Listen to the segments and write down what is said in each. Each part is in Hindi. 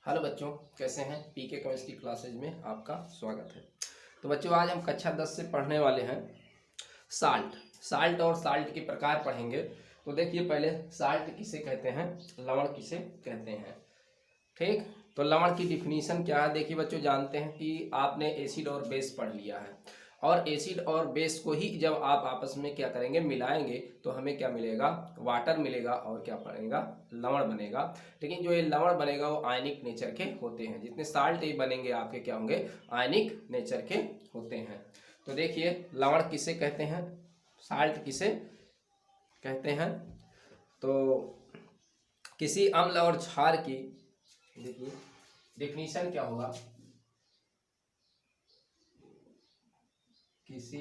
हेलो बच्चों, कैसे हैं। पीके केमिस्ट्री क्लासेज में आपका स्वागत है। तो बच्चों, आज हम कक्षा 10 से पढ़ने वाले हैं साल्ट और साल्ट के प्रकार पढ़ेंगे। तो देखिए, पहले साल्ट किसे कहते हैं, लवण किसे कहते हैं। ठीक, तो लवण की डिफिनीशन क्या है। देखिए बच्चों, जानते हैं कि आपने एसिड और बेस पढ़ लिया है, और एसिड और बेस को ही जब आप आपस में क्या करेंगे, मिलाएंगे, तो हमें क्या मिलेगा, वाटर मिलेगा, और क्या बनेगा, लवण बनेगा। लेकिन जो ये लवण बनेगा वो आयनिक नेचर के होते हैं। जितने साल्ट ये बनेंगे आपके क्या होंगे, आयनिक नेचर के होते हैं। तो देखिए, लवण किसे कहते हैं, साल्ट किसे कहते हैं। तो किसी अम्ल और क्षार की, देखिए डेफिनेशन क्या होगा, किसी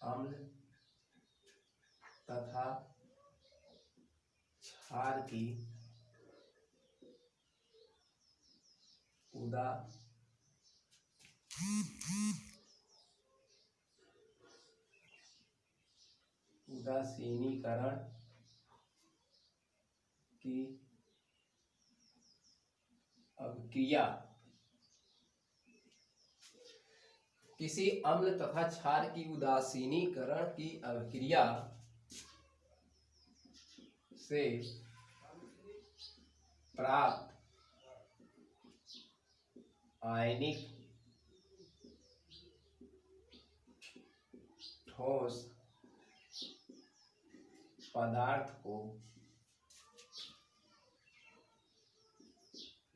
अम्ल तथा क्षार की उदासीनीकरण की अभिक्रिया, किसी अम्ल तथा क्षार की उदासीनीकरण की अभिक्रिया से प्राप्त आयनिक ठोस पदार्थ को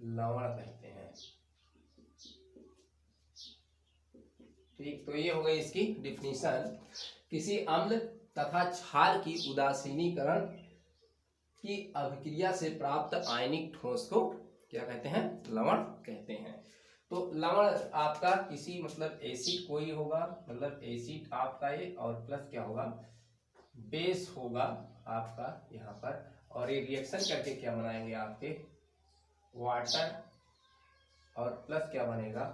लवण कहते हैं। ठीक, तो ये हो गई इसकी डिफिनीशन। किसी अम्ल तथा क्षार की उदासीनीकरण की अभिक्रिया से प्राप्त आयनिक ठोस को क्या कहते हैं, लवण कहते हैं। तो लवण आपका किसी मतलब एसिड कोई होगा, मतलब एसिड आपका ये, और प्लस क्या होगा, बेस होगा आपका यहाँ पर, और ये रिएक्शन करके क्या बनाएंगे आपके, वाटर, और प्लस क्या बनेगा,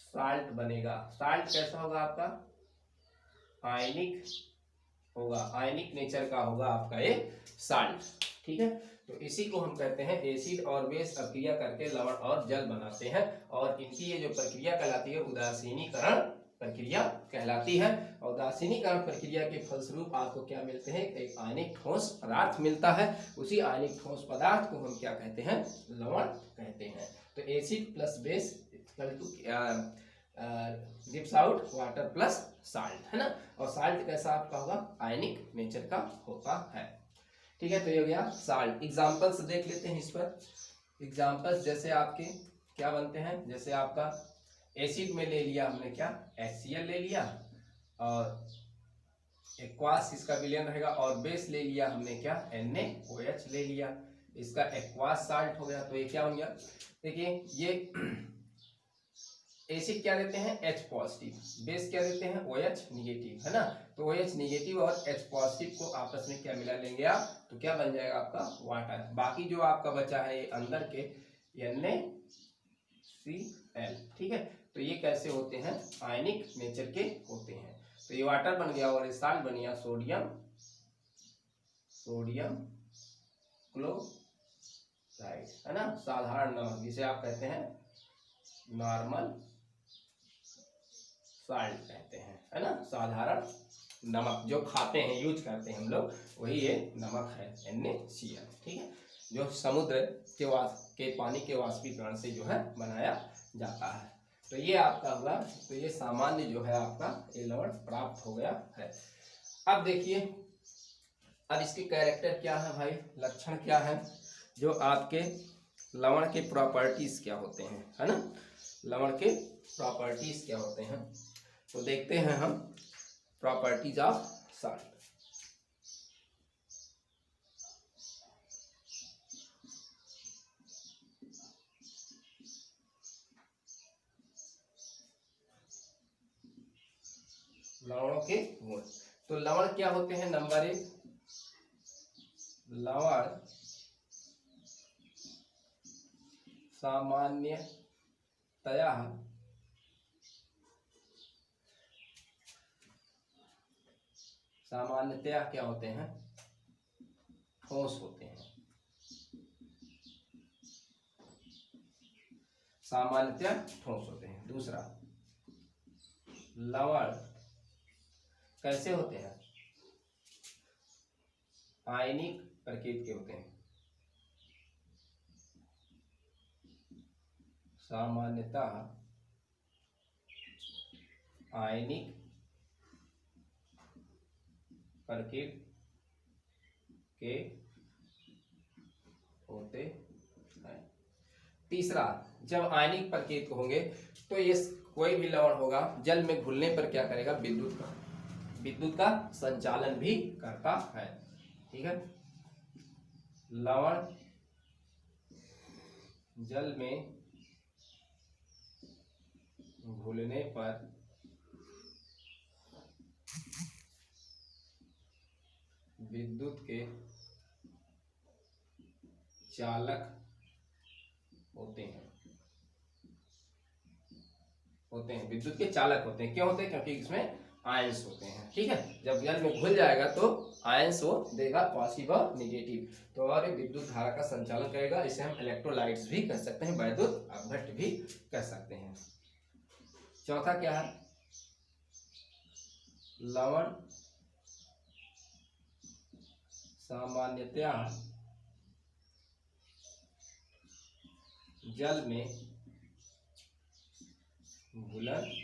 साल्ट बनेगा। साल्ट कैसा होगा आपका, आयनिक होगा, आयनिक नेचर का होगा आपका ये साल्ट। ठीक है, तो इसी को हम कहते हैं एसिड और बेस अभिक्रिया करके लवण और जल बनाते हैं, और इनकी ये जो प्रक्रिया कहलाती है उदासीनीकरण प्रक्रिया कहलाती है। और उदासीनीकरण प्रक्रिया के फलस्वरूप आपको क्या मिलते हैं, एक आयनिक ठोस पदार्थ मिलता है। उसी आयनिक ठोस पदार्थ को हम क्या कहते हैं, लवण कहते हैं। तो acid plus base gives out water plus salt, है ना। और साल्ट कैसा आपका होगा, आयनिक नेचर का होता है। ठीक है, तो ये हो गया साल्ट। एग्जांपल्स देख लेते हैं इस पर। एग्जांपल्स जैसे आपके क्या बनते हैं, जैसे आपका एसिड में ले लिया हमने क्या, HCl ले लिया, और एक्वास इसका विलयन रहेगा, और बेस ले लिया हमने क्या, NaOH ले लिया, इसका एक्वास साल्ट हो गया। तो ये क्या बन गया, देखिए ये एसिड क्या देते हैं, H पॉजिटिव, बेस क्या देते हैं, OH निगेटिव, है ना। तो OH निगेटिव और H पॉजिटिव को आपस में क्या मिला लेंगे आप, तो क्या बन जाएगा आपका, वाटर। बाकी जो आपका बचा है ये अंदर के NaCl। ठीक है, तो ये कैसे होते हैं, आयनिक नेचर के होते हैं। तो ये वाटर बन गया, और ये साल्ट बन गया सोडियम क्लोराइड, है ना, साधारण नमक, जिसे आप कहते हैं नॉर्मल साल्ट कहते हैं, है ना, साधारण नमक जो खाते हैं, यूज करते हैं हम लोग, वही ये नमक है NaCl। ठीक है, जो समुद्र के पानी के वाष्पीकरण से जो है बनाया जाता है। तो ये आपका हुआ, तो ये सामान्य जो है आपका ये लवण प्राप्त हो गया है। अब देखिए, अब इसके कैरेक्टर क्या है भाई, लक्षण क्या है, जो आपके लवण के प्रॉपर्टीज क्या होते हैं, है ना, लवण के प्रॉपर्टीज क्या होते हैं। तो देखते हैं हम प्रॉपर्टीज ऑफ साल्ट। लवणों के गुण। तो लवण क्या होते हैं, नंबर 1, लवण सामान्यतया क्या होते हैं, ठोस होते हैं। सामान्यतया ठोस होते हैं। दूसरा, लवण कैसे होते हैं? आयनिक प्रकृति के होते हैं। सामान्यतः आयनिक प्रकृति के होते हैं। तीसरा, जब आयनिक प्रकृति के होंगे तो ये कोई भी लवण होगा जल में घुलने पर क्या करेगा? विद्युत का संचालन भी करता है। ठीक है, लवण जल में घुलने पर विद्युत के चालक होते हैं। विद्युत के चालक होते हैं। क्यों होते हैं? क्योंकि इसमें आयंस होते हैं। ठीक है, जब जल में घुल जाएगा तो आयंस वो देगा, पॉजिटिव और निगेटिव, तो और विद्युत धारा का संचालन करेगा। इसे हम इलेक्ट्रोलाइट्स भी कह सकते हैं, वैद्युत अपघट्ट भी कह सकते हैं। चौथा क्या है? लवण सामान्यतया जल में घुलनशील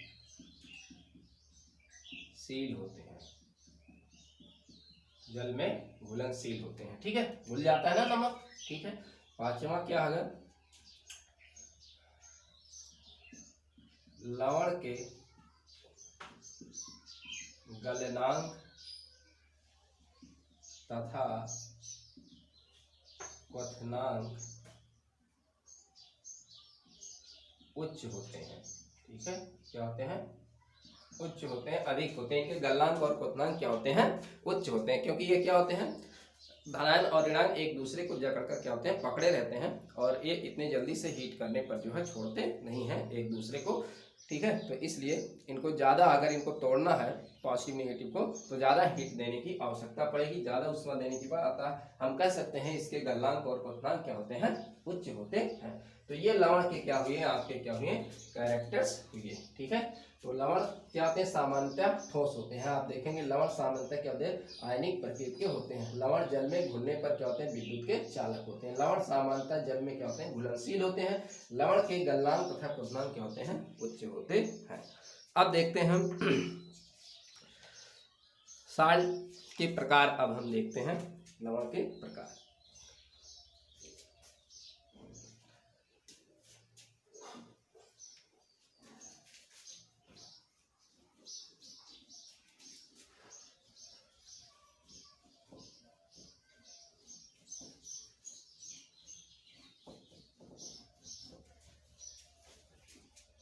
होते हैं। जल में घुलनशील होते हैं। ठीक है, घुल जाता है ना नमक। ठीक है, पांचवा क्या है? लवण के गलनांक तथा क्वथनांक उच्च होते हैं। ठीक है, क्या होते हैं? उच्च होते हैं, अधिक होते हैं। इनके गलनांक और क्वथनांक क्या होते हैं? उच्च होते हैं, क्योंकि ये क्या होते हैं? धनायन और ऋणायन एक दूसरे को जकड़ कर क्या होते हैं? पकड़े रहते हैं, और ये इतने जल्दी से हीट करने पर जो है छोड़ते नहीं हैं एक दूसरे को। ठीक है, तो इसलिए इनको ज़्यादा, अगर इनको तोड़ना है पॉजिटिव नेगेटिव को, तो ज़्यादा हीट देने की आवश्यकता पड़ेगी, ज़्यादा उष्मा देने की बात आता है। हम कह सकते हैं इसके गलनांक और क्वथनांक क्या होते हैं? उच्च होते हैं। तो ये लवण के क्या हुए? आपके क्या हुए? कैरेक्टर्स हुए। ठीक है, तो लवण क्या होते हैं? सामान्यतः ठोस होते हैं। आप देखेंगे लवण सामान्यतः क्या होते हैं? आयनिक प्रकृति के होते हैं। लवण जल में घुलने पर क्या होते हैं? विद्युत के चालक होते हैं। लवण सामान्यतः जल में क्या होते हैं? घुलनशील होते हैं। लवण के गलनांक तथा क्वथनांक क्या होते हैं? उच्च होते हैं। अब देखते हैं हम साल्ट के प्रकार। अब हम देखते हैं लवण के प्रकार।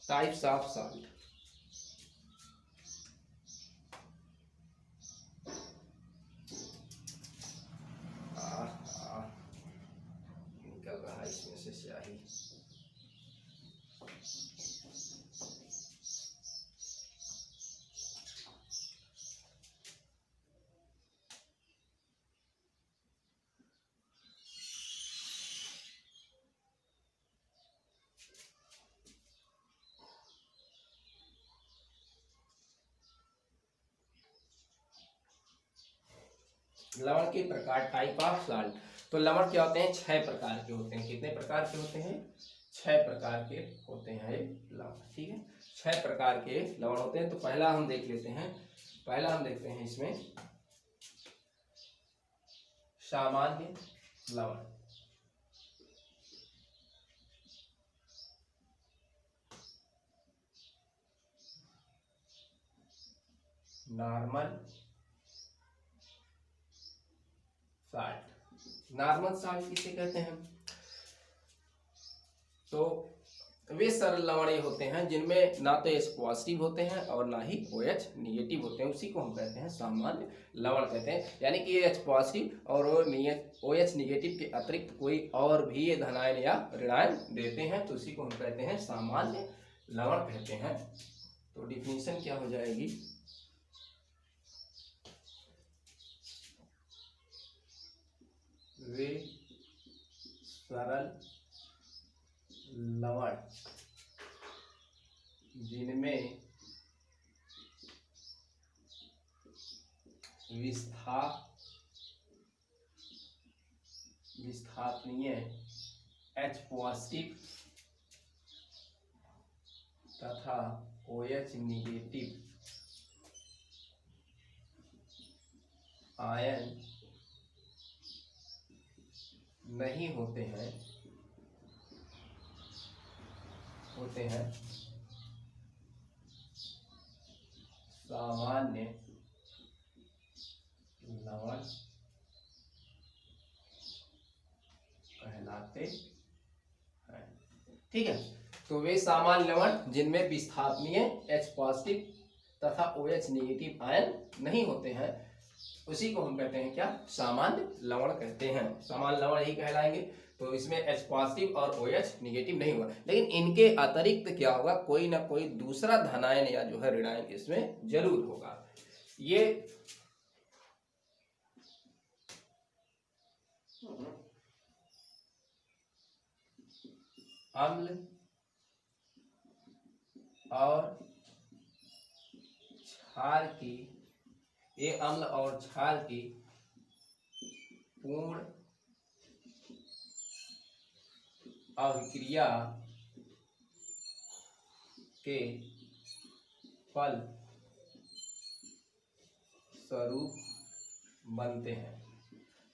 Types of salt. निकल रहा है इसमें से स्याही। लवण के प्रकार, टाइप ऑफ सॉल्ट। तो लवण क्या होते हैं? 6 प्रकार के होते हैं। कितने प्रकार के होते हैं? 6 प्रकार के होते हैं ये लवण। ठीक है, 6 प्रकार के लवण होते हैं। तो पहला हम देख लेते हैं। पहला हम देखते हैं इसमें सामान्य लवण। Normal salt. नॉर्मल साल्ट किसे कहते हैं? तो वे सरल लवण होते हैं जिनमें ना तो H पॉजिटिव होते हैं और ना ही OH निगेटिव होते हैं। उसी को हम कहते हैं सामान्य लवण कहते हैं। यानी कि H पॉजिटिव और OH निगेटिव के अतिरिक्त कोई और भी ये धनायन या ऋणायन देते हैं, तो उसी को हम कहते हैं सामान्य लवण कहते हैं। तो डिफिनीशन क्या हो जाएगी? वे सरल लवण विस्थापनीय H पॉजिटिव तथा OH निगेटिव आयन नहीं होते हैं सामान्य लवण कहलाते हैं। ठीक है, तो वे सामान्य लवण जिनमें विस्थापनीय H पॉजिटिव तथा OH निगेटिव आयन नहीं होते हैं, उसी को हम कहते हैं क्या? सामान्य लवण कहते हैं। सामान्य लवण ही कहलाएंगे। तो इसमें H पॉजिटिव और OH निगेटिव नहीं होगा, लेकिन इनके अतिरिक्त क्या होगा? कोई ना कोई दूसरा धनायन या जो है ऋणायन इसमें जरूर होगा। ये अम्ल और क्षार की पूर्ण अभिक्रिया के फल स्वरूप बनते हैं।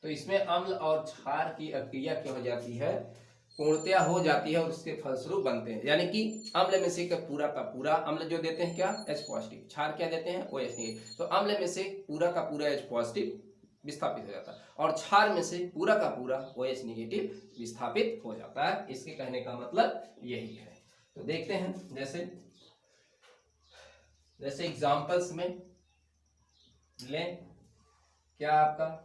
तो इसमें अम्ल और क्षार की अभिक्रिया क्या हो जाती है? पूर्णतया हो जाती है और उसके फलस्वरूप बनते हैं। यानी कि अम्ल में से पूरा का पूरा अम्ल जो देते हैं क्या? H positive. क्षार क्या देते हैं? OH negative. तो अम्ल में से पूरा का पूरा H पॉजिटिव विस्थापित हो जाता है और क्षार में से पूरा का पूरा OH निगेटिव विस्थापित हो जाता है। इसके कहने का मतलब यही है। तो देखते हैं, जैसे एग्जाम्पल्स में लें, क्या आपका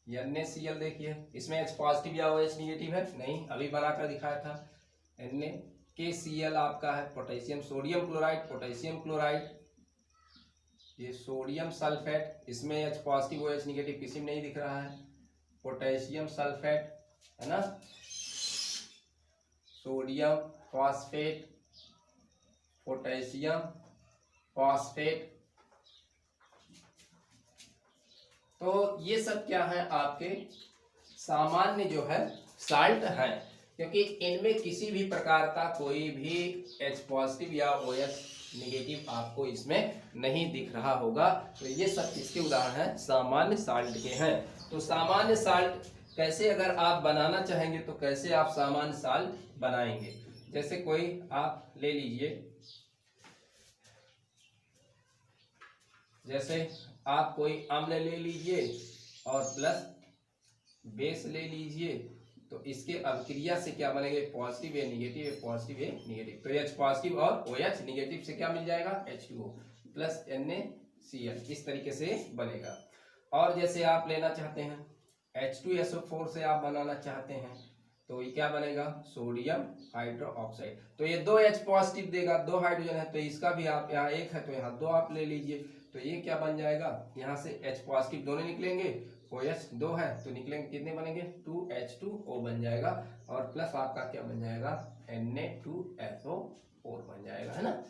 NaCl देखिए, इसमें H पॉजिटिव या OH निगेटिव है? नहीं, अभी बनाकर दिखाया था। NaCl आपका है potassium sodium chloride, potassium chloride, ये सोडियम सल्फेट, इसमें H पॉजिटिव OH निगेटिव किसी में नहीं दिख रहा है। पोटेशियम सल्फेट है ना, सोडियम फॉस्फेट, पोटेशियम फॉस्फेट। तो ये सब क्या है? आपके सामान्य जो है साल्ट है, क्योंकि इनमें किसी भी प्रकार का कोई भी H पॉजिटिव या OH निगेटिव आपको इसमें नहीं दिख रहा होगा। तो ये सब किसके उदाहरण हैं? सामान्य साल्ट के हैं। तो सामान्य साल्ट कैसे अगर आप बनाना चाहेंगे तो कैसे आप सामान्य साल्ट बनाएंगे? जैसे कोई आप ले लीजिए, जैसे आप कोई अम्ल ले लीजिए और प्लस बेस ले लीजिए, तो इसके अभिक्रिया से क्या बनेगा? पॉजिटिव है निगेटिव है, पॉजिटिव है निगेटिव। तो H पॉजिटिव और OH निगेटिव से क्या मिल जाएगा? H2O प्लस NaCl, इस तरीके से बनेगा। और जैसे आप लेना चाहते हैं H2SO4 से आप बनाना चाहते हैं, तो ये क्या बनेगा? Sodium hydroxide. तो ये 2 H पॉजिटिव देगा, 2 हाइड्रोजन है, तो इसका भी आप यहाँ 1 है तो यहाँ 2 आप ले लीजिए। तो ये क्या बन जाएगा? यहाँ से H पॉजिटिव दोनों निकलेंगे, OH 2 है तो निकलेंगे, कितने बनेंगे? 2H2O बन जाएगा और प्लस आपका क्या बन जाएगा? Na2SO4 बन जाएगा, है ना,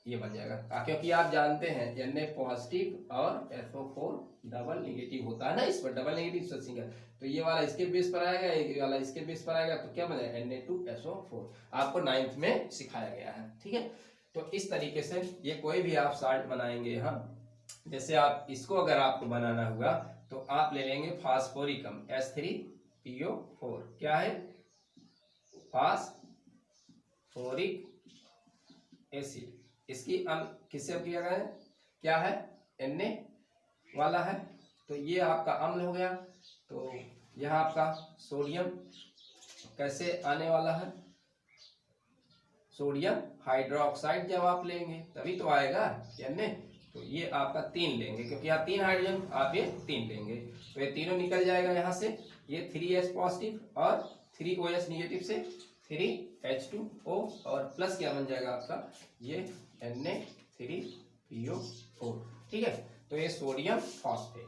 ये बन जाएगा। क्योंकि आप जानते हैं Na पॉजिटिव और SO4 डबल निगेटिव होता है ना, इस पर डबल निगेटिव सिंगल। तो ये वाला इसके बेस पर आएगा, ये वाला इसके बेस पर आएगा, तो क्या बनेगा? Na2SO4 आपको 9th में सिखाया गया है। ठीक है, तो इस तरीके से ये कोई भी आप साल्ट बनाएंगे यहाँ, जैसे आप इसको अगर आपको बनाना हुआ तो आप ले लेंगे फास्फोरिकम H3PO4। क्या है? Phosphoric acid. इसकी किससे अभिक्रिया है? क्या है? Na वाला है, तो ये आपका अम्ल हो गया। तो यह आपका सोडियम कैसे आने वाला है? सोडियम हाइड्रोक्साइड जब आप लेंगे तभी तो आएगा Na। तो ये आपका 3 लेंगे, क्योंकि यहाँ 3 हाइड्रोजन, आप ये 3 लेंगे, तो ये तीनों निकल जाएगा यहाँ से। ये 3H पॉजिटिव और 3OH निगेटिव से 3H2O और प्लस क्या बन जाएगा आपका? ये Na3PO4। ठीक है, तो ये सोडियम फॉस्फेट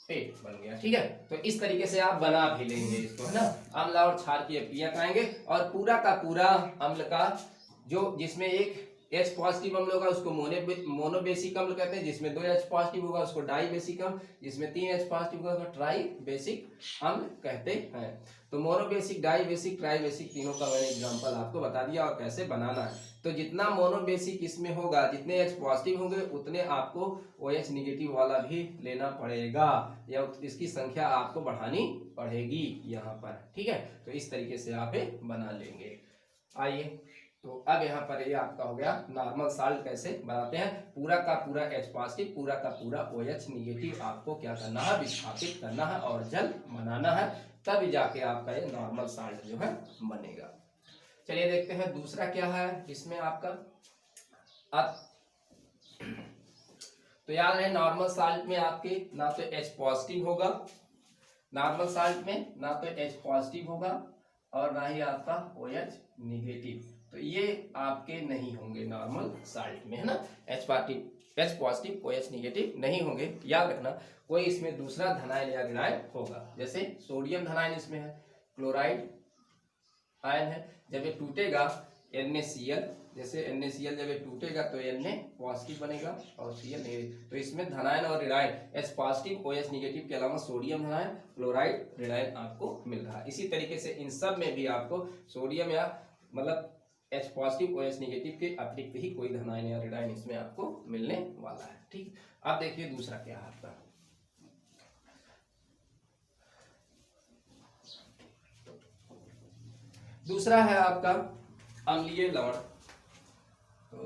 बन गया। ठीक है, तो इस तरीके से आप बना भी लेंगे इसको, है ना। अम्ल और क्षार की अभिक्रिया कराएंगे और पूरा का पूरा अम्ल का जो जिसमें एक H पॉजिटिव अम्ल होगा उसको मोनोबेसिक अम्ल कहते हैं, जिसमें 2 H पॉजिटिव होगा उसको डाई बेसिक अम्ल, जिसमें 3 H पॉजिटिव होगा उसको ट्राई बेसिक अम्ल कहते हैं। तो monobasic, dibasic, tribasic तीनों का मैंने एग्जांपल आपको बता दिया और कैसे बनाना है। तो जितना मोनोबेसिक इसमें होगा, जितने H पॉजिटिव होंगे उतने आपको OH निगेटिव वाला भी लेना पड़ेगा, या इसकी संख्या आपको बढ़ानी पड़ेगी यहाँ पर, ठीक है। तो इस तरीके से आप बना लेंगे। आइए, तो अब यहाँ पर ये आपका हो गया नॉर्मल साल्ट कैसे बनाते हैं। पूरा का पूरा H पॉजिटिव, पूरा का पूरा OH निगेटिव आपको क्या करना है, विस्थापित करना है और जल बनाना है, तब जाके आपका ये नॉर्मल साल्ट जो है बनेगा। चलिए देखते हैं दूसरा क्या है इसमें आपका। अब तो याद रहे नॉर्मल साल्ट में आपके ना तो H पॉजिटिव होगा, नॉर्मल साल्ट में ना तो H पॉजिटिव होगा और ना ही आपका OH निगेटिव, तो ये आपके नहीं होंगे नॉर्मल साल्ट में, है ना। H पॉजिटिव OH निगेटिव नहीं होंगे। याद रखना कोई इसमें दूसरा धनायन या ऋणायन होगा, जैसे सोडियम धनायन इसमें है, क्लोराइड आयन है, जब ये टूटेगा NaCl, जैसे NaCl जब ये टूटेगा तो Na पॉजिटिव बनेगा और Cl नेगेटिव। तो इसमें धनायन और ऋणायन H पॉजिटिव OH निगेटिव के अलावा सोडियम धनायन, क्लोराइड ऋणायन आपको मिल रहा है। इसी तरीके से इन सब में भी आपको सोडियम या मतलब H पॉजिटिव OH निगेटिव के अतिरिक्त ही कोई धनायन या ऋणायन इसमें आपको मिलने वाला है, ठीक। अब देखिए दूसरा क्या है आपका। दूसरा है आपका अम्लीय लवण। तो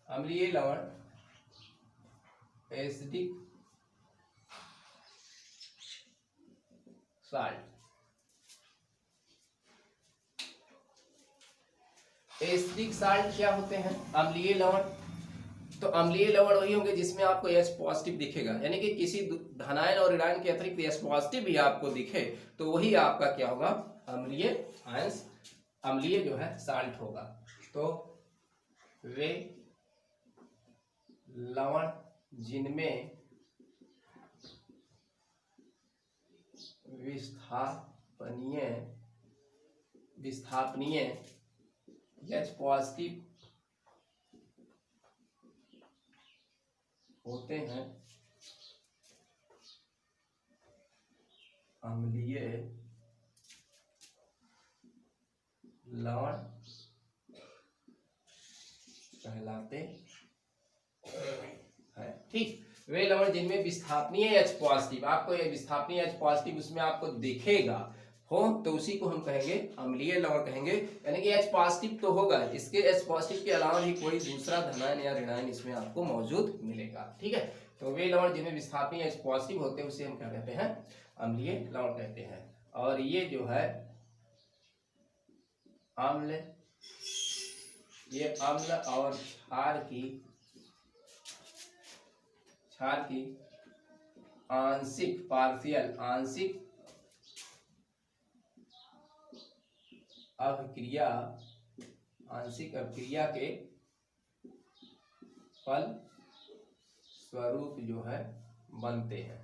अम्लीय लवण एसिडिक साल्ट। एसिडिक साल्ट क्या होते हैं, अम्लीय लवण। तो अम्लीय लवण वही होंगे जिसमें आपको H पॉजिटिव दिखेगा, यानी कि किसी धनायन और ऋणायन के अतिरिक्त H पॉजिटिव भी आपको दिखे तो वही आपका क्या होगा, अम्लीय आयंस, अम्लीय जो है साल्ट होगा। तो वे लवण जिनमें विस्थापनीय H पॉजिटिव होते हैं, अम्लीय लवण कहलाते हैं, ठीक। वे लवण जिनमें विस्थापनीय H पॉजिटिव, आपको ये विस्थापनीय H पॉजिटिव उसमें आपको दिखेगा हो तो उसी को हम कहेंगे अम्लीय लवण कहेंगे, यानी कि H पॉजिटिव तो होगा, इसके H पॉजिटिव के अलावा भी कोई दूसरा धनायन या ऋणायन इसमें आपको मौजूद मिलेगा, ठीक है। तो वे लवण जिनमें विस्थापनीय H पॉजिटिव होते हैं उसे हम क्या कहते हैं, अम्लीय लवण कहते हैं। और ये जो है अम्ल, ये अम्ल और क्षार की आंशिक अभिक्रिया के फल स्वरूप जो है बनते हैं।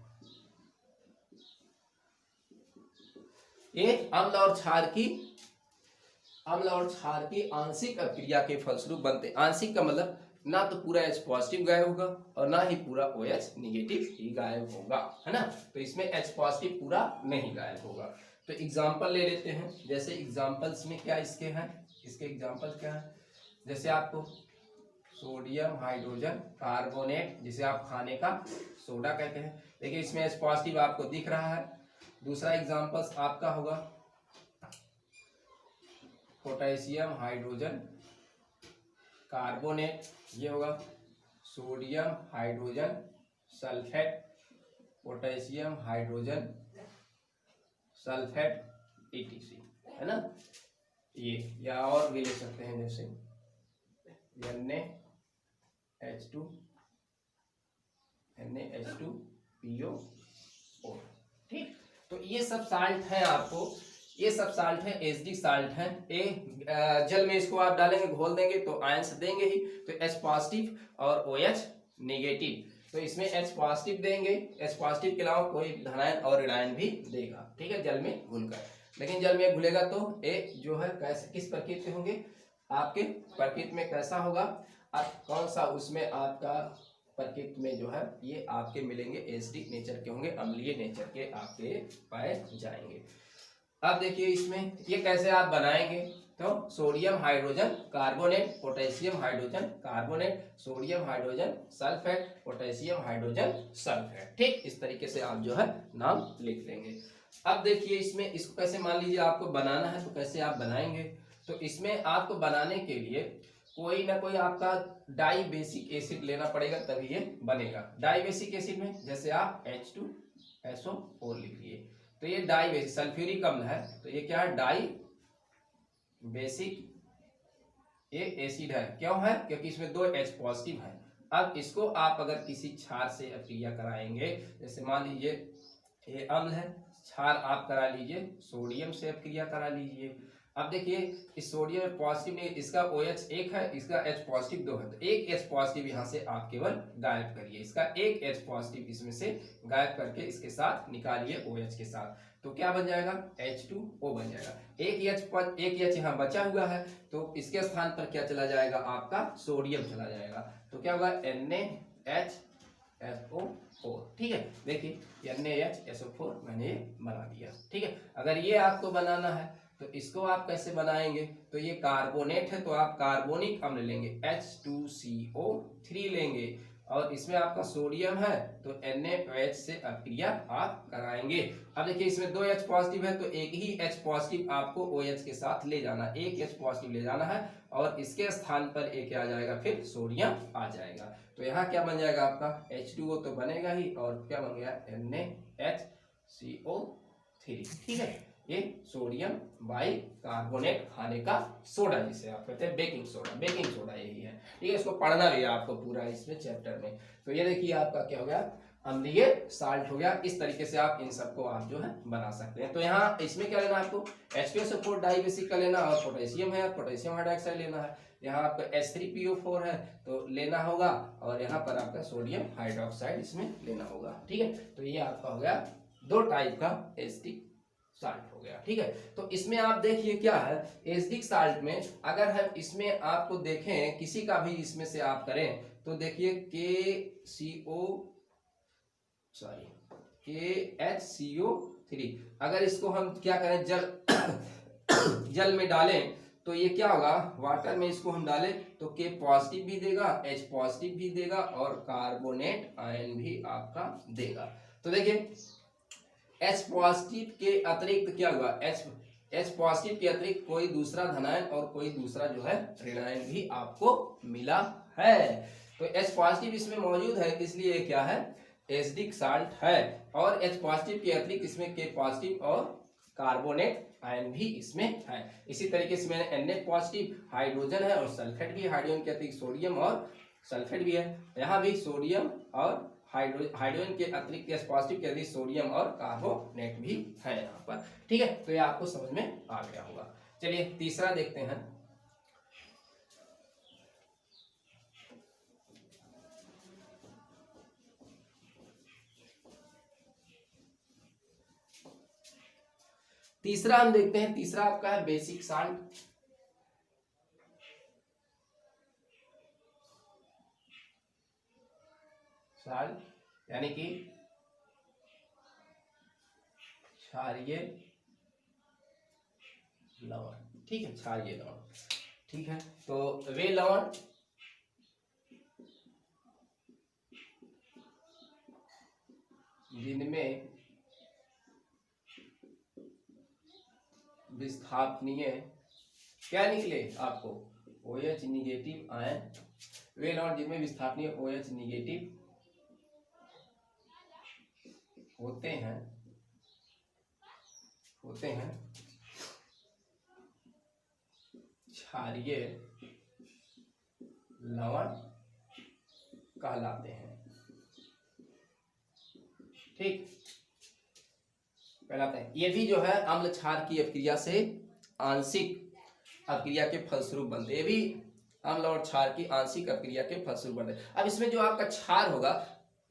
ये अम्ल और क्षार की आंशिक अभिक्रिया के फलस्वरूप बनते। आंशिक का मतलब ना तो पूरा H पॉजिटिव गायब होगा और ना ही पूरा OH निगेटिव ही गायब होगा, है ना। तो इसमें H पॉजिटिव पूरा नहीं गायब होगा। तो एग्जांपल ले लेते हैं, जैसे एग्जांपल्स में क्या इसके हैं, इसके एग्जांपल क्या है, जैसे आपको सोडियम हाइड्रोजन कार्बोनेट, जिसे आप खाने का सोडा कहते हैं, देखिए इसमें H पॉजिटिव आपको दिख रहा है। दूसरा एग्जांपल्स आपका होगा पोटेशियम हाइड्रोजन कार्बोनेट, ये होगा sodium hydrogen sulphate, potassium hydrogen sulphate etc, है ना। ये या और भी ले सकते हैं, जैसे NaH2PO4, ठीक। तो ये सब साल्ट हैं आपको, ये सब साल्ट हैं, एसिडिक साल्ट हैं। जल में इसको आप डालेंगे, घोल देंगे तो आयंस देंगे ही, तो H पॉजिटिव और OH नेगेटिव। तो इसमें H पॉजिटिव देंगे, H पॉजिटिव के अलावा कोई धनायन और ऋणायन भी देगा, ठीक है, जल में घुलकर। लेकिन जल में घुलेगा तो ए जो है कैसे किस प्रकृति के होंगे, आपके प्रकृति में कैसा होगा, कौन सा उसमें आपका प्रकृति में जो है ये आपके मिलेंगे एसिडिक नेचर के होंगे, अम्लीय नेचर के आपके पाए जाएंगे। अब देखिए इसमें ये कैसे आप बनाएंगे, तो sodium hydrogen carbonate, potassium hydrogen carbonate, sodium hydrogen sulphate, potassium hydrogen sulphate, ठीक, इस तरीके से आप जो है नाम लिख लेंगे। अब देखिए इसमें इसको कैसे, मान लीजिए आपको बनाना है तो कैसे आप बनाएंगे, तो इसमें आपको बनाने के लिए कोई ना कोई आपका डाई बेसिक एसिड लेना पड़ेगा तभी ये बनेगा। डाई बेसिक एसिड में जैसे आप H2SO4 लिख लिए, तो ये डाई बेसिक सल्फ्यूरिक अम्ल है, तो ये क्या है, डाई बेसिक ये एसिड है। क्यों है, क्योंकि इसमें 2 H पॉजिटिव है। अब इसको आप अगर किसी क्षार से अभिक्रिया कराएंगे, जैसे मान लीजिए ये अम्ल है, क्षार आप करा लीजिए, सोडियम से अभिक्रिया करा लीजिए। अब देखिए इस सोडियम में पॉजिटिव नहीं, इसका OH 1 है, इसका H पॉजिटिव 2 है, तो एक H पॉजिटिव यहाँ से आप केवल गायब करिए, इसका एक H पॉजिटिव इसमें से गायब करके इसके साथ निकालिए OH के साथ, तो क्या बन जाएगा, H2O बन जाएगा। एक H यहाँ बचा हुआ है, तो इसके स्थान पर क्या चला जाएगा, आपका सोडियम चला जाएगा, तो क्या होगा NaHSO4, ठीक है। देखिए NaHSO4 मैंने बना दिया, ठीक है। अगर ये आपको बनाना है तो इसको आप कैसे बनाएंगे, तो ये कार्बोनेट है तो आप कार्बोनिक अम्ल लेंगे, H2CO3 लेंगे, और इसमें आपका सोडियम है तो NaOH से अभिक्रिया आप कराएंगे। अब देखिए इसमें 2 H पॉजिटिव है तो एक ही H पॉजिटिव आपको OH के साथ ले जाना, एक H पॉजिटिव ले जाना है, और इसके स्थान पर एक आ जाएगा, फिर सोडियम आ जाएगा, तो यहाँ क्या बन जाएगा आपका H2O तो बनेगा ही, और क्या बन गया NaHCO3, ठीक है। ये सोडियम बाई कार्बोनेट खाने का सोडा जिसे आप कहते हैं बेकिंग सोडा यही है, ठीक है। इसको पढ़ना भी है आपको पूरा इसमें चैप्टर में। तो ये देखिए आपका क्या हो गया, अम्लीय साल्ट हो गया। इस तरीके से आप इन सबको आप जो है बना सकते हैं। तो यहाँ इसमें क्या लेना है आपको, H2SO4 डाई बेसिक का लेना, और पोटेशियम है पोटेशियम हाइड्रोक्साइड लेना है। यहाँ आपका H3PO4 है तो लेना होगा, और यहाँ पर आपका सोडियम हाइड्रोक्साइड इसमें लेना होगा, ठीक है। तो ये आपका हो गया 2 टाइप का एसिडिक साल्ट हो गया, ठीक है। तो इसमें आप देखिए क्या है, एसिडिक साल्ट में अगर हम इसमें आपको देखें किसी का भी इसमें से आप करें तो देखिए KHCO3, अगर इसको हम क्या करें जल में डालें तो ये क्या होगा, वाटर में इसको हम डालें तो K पॉजिटिव भी देगा, H पॉजिटिव भी देगा, और कार्बोनेट आयन भी आपका देगा। तो देखिए H पॉजिटिव के अतिरिक्त क्या हुआ, H पॉजिटिव के अतिरिक्त कोई दूसरा धनायन और कोई दूसरा जो है ऋणायन भी आपको मिला है। तो H पॉजिटिव इसमें मौजूद है, इसलिए क्या है, एसिडिक साल्ट है। और H पॉजिटिव के अतिरिक्त इसमें K पॉजिटिव और कार्बोनेट आयन भी इसमें है। इसी तरीके से मैंने Na पॉजिटिव हाइड्रोजन है और सल्फेट भी, हाइड्रोजन के अतिरिक्त सोडियम और सल्फेट भी है। यहाँ भी सोडियम और हाइड्रोजन के अतिरिक्त H पॉजिटिव के अतिरिक्त सोडियम और कार्बोनेट भी है यहाँ पर, ठीक है। तो ये आपको समझ में आ गया होगा। चलिए तीसरा देखते हैं। तीसरा हम देखते हैं, तीसरा आपका है बेसिक साल्ट। यानी कि क्षारीय लवण, ठीक है, क्षारीय लवण, ठीक है। तो वे लवण जिनमें विस्थापनीय क्या निकले आपको, OH निगेटिव आयन, वे लवण जिनमें विस्थापनीय OH निगेटिव होते हैं क्षारीय लवण कहलाते हैं, ठीक, कहलाते हैं। ये भी जो है अम्ल क्षार की अभिक्रिया से आंशिक अभिक्रिया के फलस्वरूप बनते, ये भी अम्ल और क्षार की आंशिक अभिक्रिया के फलस्वरूप बनते। अब इसमें जो आपका क्षार होगा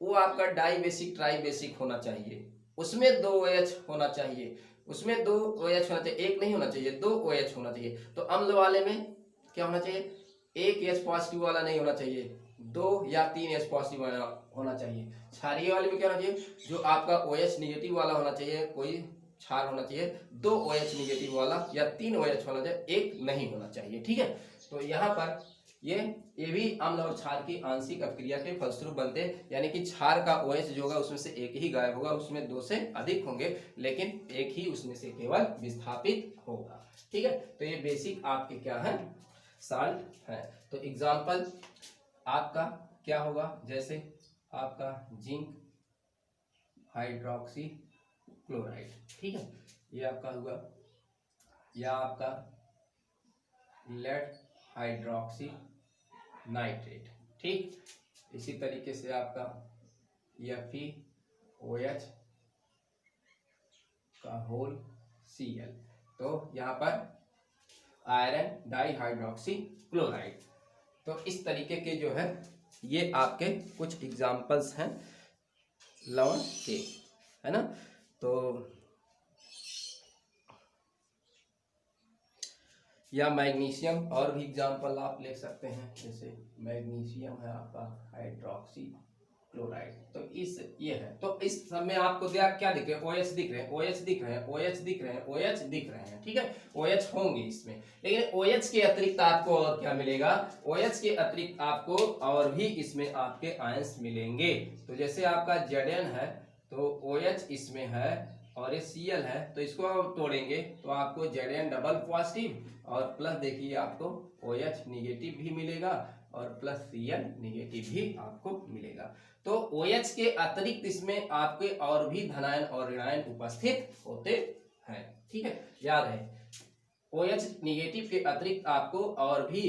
वो आपका डाई बेसिक ट्राई बेसिक होना चाहिए, उसमें 2 OH होना चाहिए, उसमें 2 OH होना चाहिए, एक नहीं होना चाहिए, 2 OH होना चाहिए। तो अम्ल वाले में क्या होना चाहिए, एक H पॉजिटिव वाला नहीं होना चाहिए, 2 या 3 H पॉजिटिव वाला होना चाहिए। क्षारीय वाले में क्या होना चाहिए, जो आपका OH निगेटिव वाला होना चाहिए, कोई क्षार होना चाहिए, 2 OH निगेटिव वाला या 3 OH होना चाहिए, एक नहीं होना चाहिए। ठीक है, तो यहाँ पर ये भी अम्ल और क्षार की आंशिक अपक्रिया के फलस्वरूप बनते हैं, यानी कि क्षार का OH जो होगा उसमें से एक ही गायब होगा, उसमें 2 से अधिक होंगे, लेकिन एक ही उसमें से केवल विस्थापित होगा। ठीक है, तो ये बेसिक आपके क्या है, साल्ट है। तो एग्जाम्पल आपका क्या होगा, जैसे आपका जिंक हाइड्रोक्सी क्लोराइड, ठीक है, ये आपका हुआ, या आपका लेड हाइड्रोक्सी नाइट्रेट। ठीक, इसी तरीके से आपका FeOH का होल Cl। तो यहाँ पर आयरन डाइहाइड्रोक्सी क्लोराइड। तो इस तरीके के जो है ये आपके कुछ एग्जाम्पल्स हैं लवण के, है ना। तो या मैग्नीशियम और भी एग्जाम्पल आप ले सकते हैं, जैसे मैग्नीशियम है आपका हाइड्रोक्सी क्लोराइड। तो इस ये है, तो इस सब में आपको क्या दिख रहे हैं, OH दिख रहे हैं, OH दिख रहे हैं, OH दिख रहे हैं, OH दिख रहे हैं। ठीक है, OH होंगे इसमें, लेकिन OH के अतिरिक्त आपको और क्या मिलेगा, OH के अतिरिक्त आपको और भी इसमें आपके आयंस मिलेंगे। तो जैसे आपका Zn है तो OH इसमें है और ये Cl है, तो इसको हम तोड़ेंगे तो आपको Zn डबल पॉजिटिव और प्लस देखिए आपको OH निगेटिव भी मिलेगा और प्लस Cl निगेटिव भी आपको मिलेगा। तो OH के अतिरिक्त इसमें आपके और भी धनायन और ऋणायन उपस्थित होते हैं। ठीक है, याद है OH निगेटिव के अतिरिक्त आपको और भी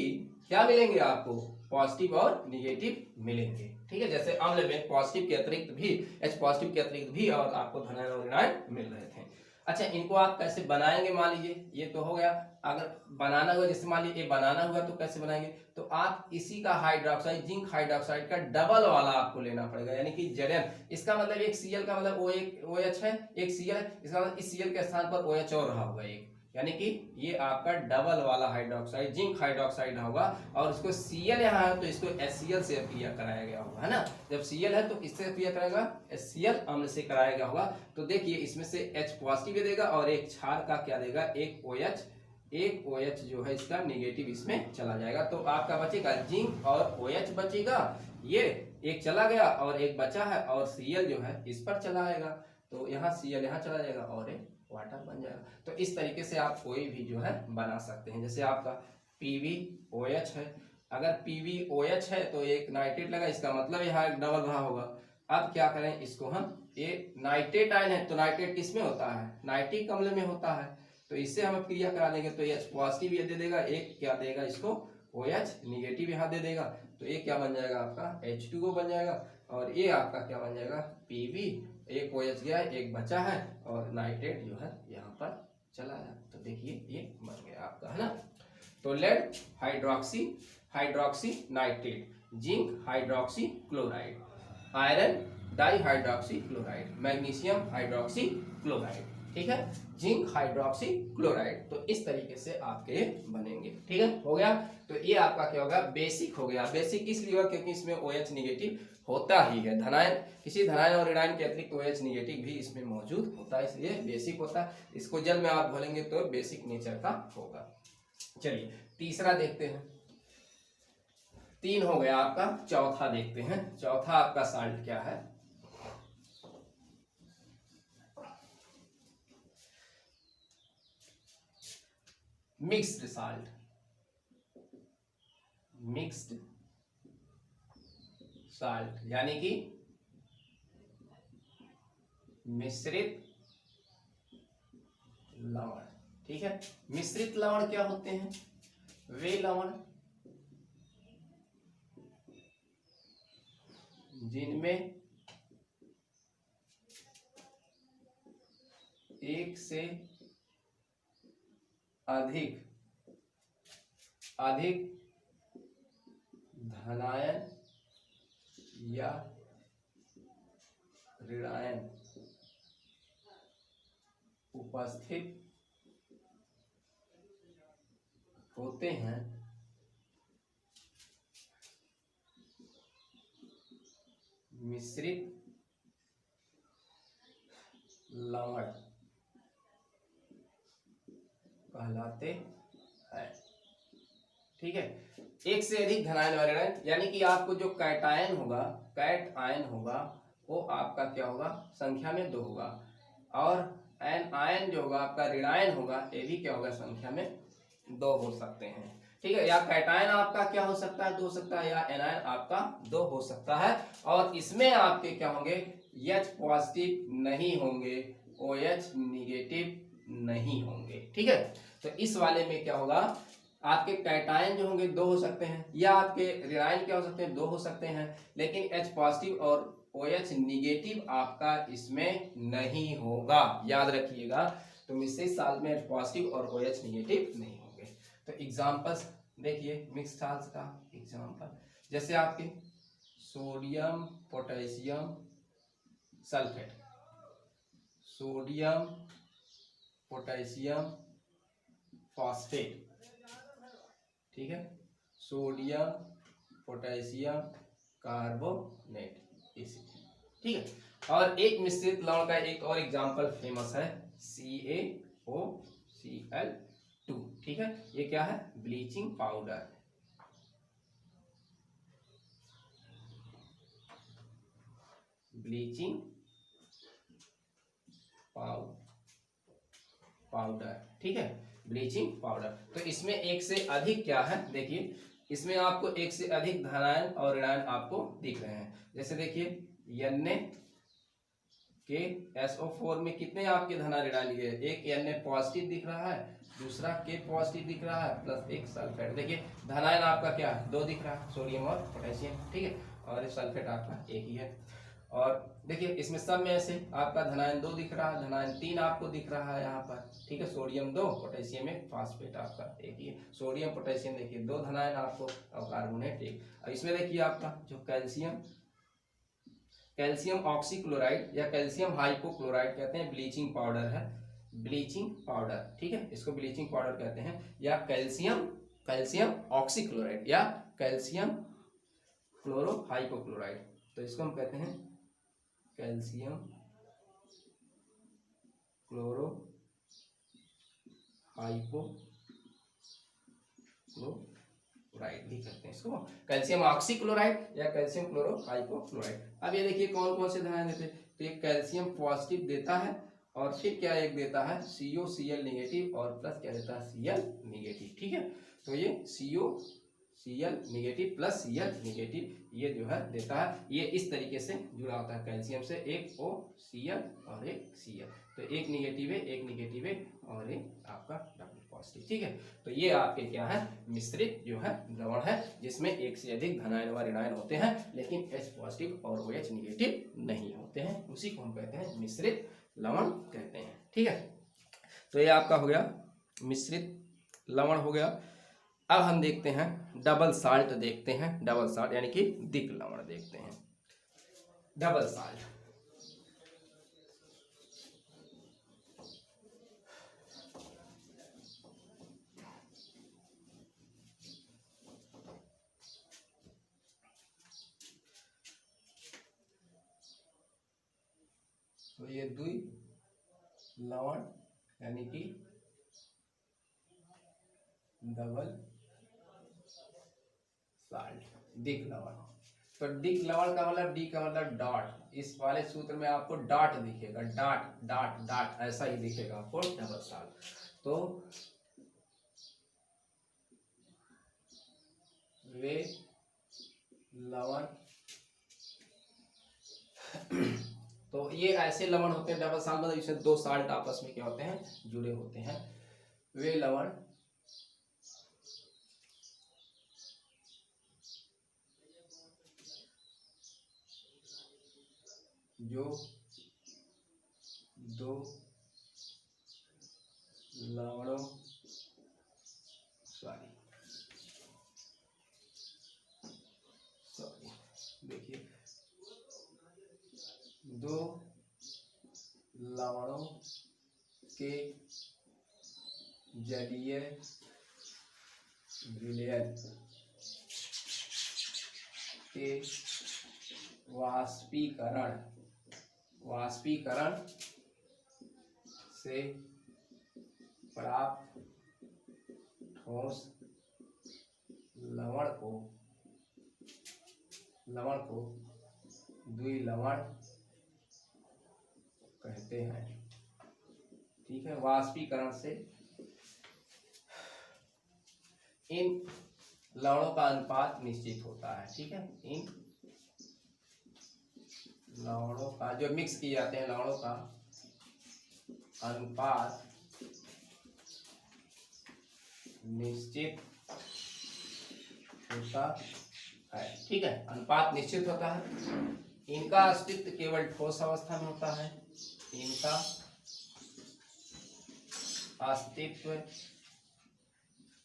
क्या मिलेंगे, आपको पॉजिटिव और निगेटिव मिलेंगे। ठीक है, जैसे अम्ल में पॉजिटिव के अतिरिक्त भी H पॉजिटिव के अतिरिक्त भी और आपको धनायन और ऋणायन मिल रहे थे। अच्छा, इनको आप कैसे बनाएंगे, मान लीजिए ये तो हो गया, अगर बनाना हुआ, जैसे मान लीजिए बनाना हुआ तो कैसे बनाएंगे, तो आप इसी का हाइड्रोक्साइड जिंक हाइड्रोक्साइड का डबल वाला आपको लेना पड़ेगा, यानी कि Zn। इसका मतलब एक Cl का मतलब OH है, एक Cl है, इसका मतलब इस Cl के स्थान पर OH और रहा होगा एक, यानी कि ये आपका डबल वाला हाइड्रोक्साइड जिंक हाइड्रोक्साइड होगा। और इसको Cl यहाँ है तो इसको HCl से क्रिया कराया गया होगा, है ना। जब Cl है तो किससे क्रिया कराएगा, HCl अम्ल से कराया गया होगा। तो देखिए इसमें से H पॉजिटिव देगा और एक क्षार का क्या देगा, एक OH जो है इसका निगेटिव इसमें चला जाएगा। तो आपका बचेगा जिंक और OH बचेगा, ये एक चला गया और एक बचा है और Cl जो है इस पर चला आएगा, तो यहाँ Cl यहाँ चला जाएगा और एक वाटर बन जाएगा। तो इस तरीके से आप कोई भी जो है बना सकते हैं। जैसे आपका PbOH है, अगर PbOH है तो एक नाइट्रेट लगा, इसका मतलब यहाँ एक डबल रहा होगा। अब क्या करें, इसको हम ये नाइट्रेट आयन है तो नाइट्रेट किसमें होता है, नाइट्रिक अम्ल में होता है, तो इससे हम क्रिया करा देंगे तो H पॉजिटिव ये दे देगा, एक क्या देगा इसको OH निगेटिव यहाँ दे देगा, तो ये क्या बन जाएगा आपका H2O बन जाएगा। और ये आपका क्या बन जाएगा Pb, एक OH गया एक बचा है और नाइट्रेट जो है यहाँ पर चला है, तो देखिए ये बन गया आपका, है ना। तो lead hydroxy nitrate, zinc hydroxy chloride, iron dihydroxy chloride, magnesium hydroxy chloride, ठीक है, जिंक हाइड्रोक्सी क्लोराइड। तो इस तरीके से आपके बनेंगे। ठीक है, हो गया। तो ये आपका क्या होगा, बेसिक हो गया। बेसिक इसलिए होगा क्योंकि इसमें OH निगेटिव होता ही है, धनायन किसी धनायन और ऋणायन के अतिरिक्त OH निगेटिव भी इसमें मौजूद होता है, इसलिए बेसिक होता है। इसको जल में आप घोलेंगे तो बेसिक नेचर का होगा। चलिए तीसरा देखते हैं, 3 हो गया आपका, चौथा देखते हैं। चौथा आपका साल्ट क्या है, मिक्स्ड साल्ट, मिक्स्ड साल्ट यानी कि मिश्रित लवण। ठीक है, मिश्रित लवण क्या होते हैं, वे लवण जिनमें एक से अधिक धनायन या ऋणायन उपस्थित होते हैं मिश्रित लवण कहलाते हैं। ठीक है, एक से अधिक धनायन वाले ऋणायन, यानी कि आपको जो कैटायन होगा, कैट आयन होगा, वो आपका क्या होगा, संख्या में 2 होगा, और एन आयन जो होगा आपका ऋणायन होगा, ये भी क्या होगा, संख्या में 2 हो सकते हैं। ठीक है, या कैटायन आपका क्या हो सकता है, 2 हो सकता है, या एनायन आपका 2 हो सकता है, और इसमें आपके क्या होंगे, H पॉजिटिव नहीं होंगे, OH निगेटिव नहीं होंगे। ठीक है, तो इस वाले में क्या होगा, आपके कैटायन जो होंगे 2 हो सकते हैं, या आपके ऋणायन क्या हो सकते हैं, 2 हो सकते हैं, लेकिन H पॉजिटिव और OH निगेटिव आपका इसमें नहीं होगा, याद रखिएगा। तो मिश्रित साल्ट में H पॉजिटिव और OH निगेटिव नहीं होंगे। तो एग्जांपल्स देखिए मिक्स्ड साल्ट्स का एग्जांपल, जैसे आपके sodium potassium sulphate, sodium potassium phosphate, ठीक है, सोडियम पोटेशियम कार्बोनेट, इसी, ठीक है। और एक मिश्रित लवण का एक और एग्जांपल फेमस है CaOCl2, ठीक है, ये क्या है, ब्लीचिंग पाउडर, ब्लीचिंग पाउडर, ठीक है, ब्लीचिंग पाउडर। तो इसमें एक से अधिक क्या है, देखिए इसमें आपको एक से अधिक धनायन और ऋणायन आपको दिख रहे हैं। जैसे देखिए NaKSO4 में कितने आपके धना ऋणायन लिए, एक Na पॉजिटिव दिख रहा है, दूसरा K पॉजिटिव दिख रहा है, प्लस एक सल्फेट। देखिए धनायन आपका क्या है, 2 दिख रहा है, सोडियम और पोटेशियम, ठीक है, और सल्फेट आपका एक ही है। और देखिए इसमें सब में से आपका धनायन 2 दिख रहा है, धनायन 3 आपको दिख रहा है यहाँ पर, ठीक है, सोडियम 2, पोटेशियम 1, फास्फेट आपका एक ही है, सोडियम पोटेशियम देखिए 2 धनायन आपको, और कार्बोनेट 1। और इसमें देखिए आपका जो कैल्शियम ऑक्सीक्लोराइड या कैल्शियम हाइपोक्लोराइड कहते हैं, ब्लीचिंग पाउडर है, ब्लीचिंग पाउडर, ठीक है, इसको ब्लीचिंग पाउडर कहते हैं, या कैल्शियम ऑक्सीक्लोराइड या कैल्शियम क्लोरोहाइपोक्लोराइड, तो इसको हम कहते हैं कैल्शियम क्लोरोहाइपोक्लोराइड भी कहते हैं इसको, कैल्शियम ऑक्सीक्लोराइड या कैल्शियम क्लोरोहाइपोक्लोराइड। अब ये देखिए कौन कौन से धनायन देते हैं, तो एक कैल्शियम पॉजिटिव देता है, और फिर क्या एक देता है COCl निगेटिव, और प्लस क्या देता है Cl निगेटिव, ठीक है। तो ये COCl negative plus Cl negative ये जो है देता है, ये इस तरीके से जुड़ा होता है कैल्शियम से, एक OCl और एक Cl, तो एक निगेटिव है, एक निगेटिव है, और एक आपका डबल पॉजिटिव, ठीक है। तो ये आपके क्या है, मिश्रित जो है लवण है, जिसमें एक से अधिक धनायन व ऋणायन होते हैं, लेकिन H पॉजिटिव और OH निगेटिव नहीं होते हैं, उसी को हम कहते हैं मिश्रित लवण कहते हैं, ठीक है। तो ये आपका हो गया मिश्रित लवण हो गया। अब हम देखते हैं डबल साल्ट, देखते हैं डबल साल्ट यानी कि दिक लवण देखते हैं, डबल साल्ट। तो ये द्वि लवण यानी कि डबल साल्ट, दिक लवण। तो दिक लवण का मतलब, डी का मतलब डॉट, इस वाले सूत्र में आपको डॉट दिखेगा, डॉट डॉट डॉट ऐसा ही दिखेगा आपको डबल साल्ट। तो वे लवण तो ये ऐसे लवण होते हैं डबल साल्ट, मतलब इसमें 2 साल्ट आपस में क्या होते हैं, जुड़े होते हैं। वे लवण जो 2 लवणों सॉरी देखिए 2 लवणों के जलीय विलयन के वाष्पीकरण से प्राप्त ठोस लवण को द्विलवण कहते हैं। ठीक है, वाष्पीकरण से इन लवणों का अनुपात निश्चित होता है। ठीक है, इन लवणों का जो मिक्स किए जाते हैं लवणों का अनुपात निश्चित होता है। ठीक है, अनुपात निश्चित होता है। इनका अस्तित्व केवल ठोस अवस्था में होता है। इनका अस्तित्व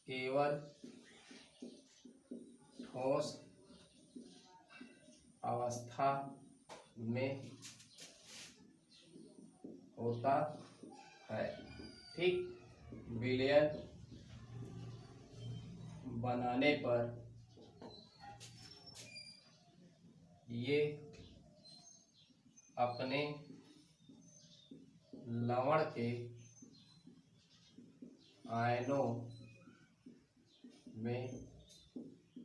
केवल ठोस अवस्था में होता है। ठीक, विलयन बनाने पर ये अपने लवण के आयनों में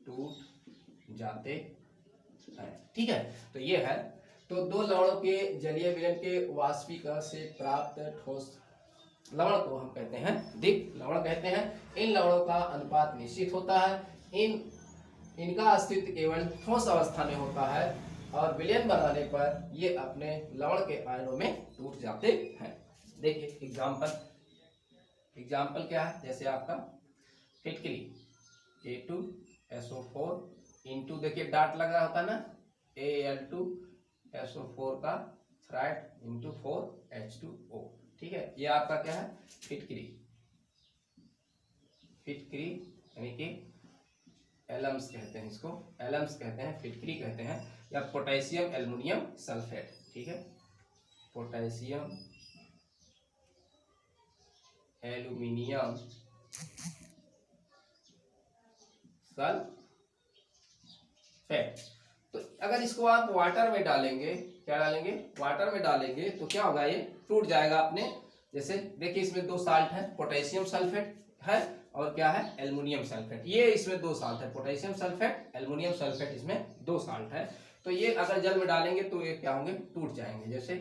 टूट जाते हैं। ठीक है, तो ये है तो दो लवणों के जलीय विलयन के वाष्पीकरण से प्राप्त ठोस लवण को हम कहते हैं द्विक लवण कहते हैं। इन लवणों का अनुपात निश्चित होता है। इनका अस्तित्व केवल ठोस अवस्था में होता है और विलयन बनाने पर ये अपने लवण के आयनों में टूट जाते हैं। देखिए एग्जाम्पल क्या है, जैसे आपका फिटकरी K2SO4 इंटू, देखिए डाट लगा होता ना, Al2SO4 का थ्राइड इंटू 4H2O। ठीक है, ये आपका क्या है, फिटकरी यानी कि एलम्स कहते हैं, इसको एलम्स कहते हैं, फिटकरी कहते हैं, या पोटेशियम एल्युमिनियम सल्फेट। ठीक है, पोटेशियम एल्युमिनियम सल्फेट। तो अगर इसको आप वाटर में डालेंगे, क्या डालेंगे, वाटर में डालेंगे तो क्या होगा, ये टूट जाएगा अपने। जैसे देखिए इसमें दो साल्ट है, पोटेशियम सल्फेट है और क्या है, एल्युमिनियम सल्फेट। ये इसमें दो साल्ट है, पोटेशियम सल्फेट, एल्युमिनियम सल्फेट, इसमें दो साल्ट है। तो ये अगर जल में डालेंगे तो ये क्या होंगे, टूट जाएंगे। जैसे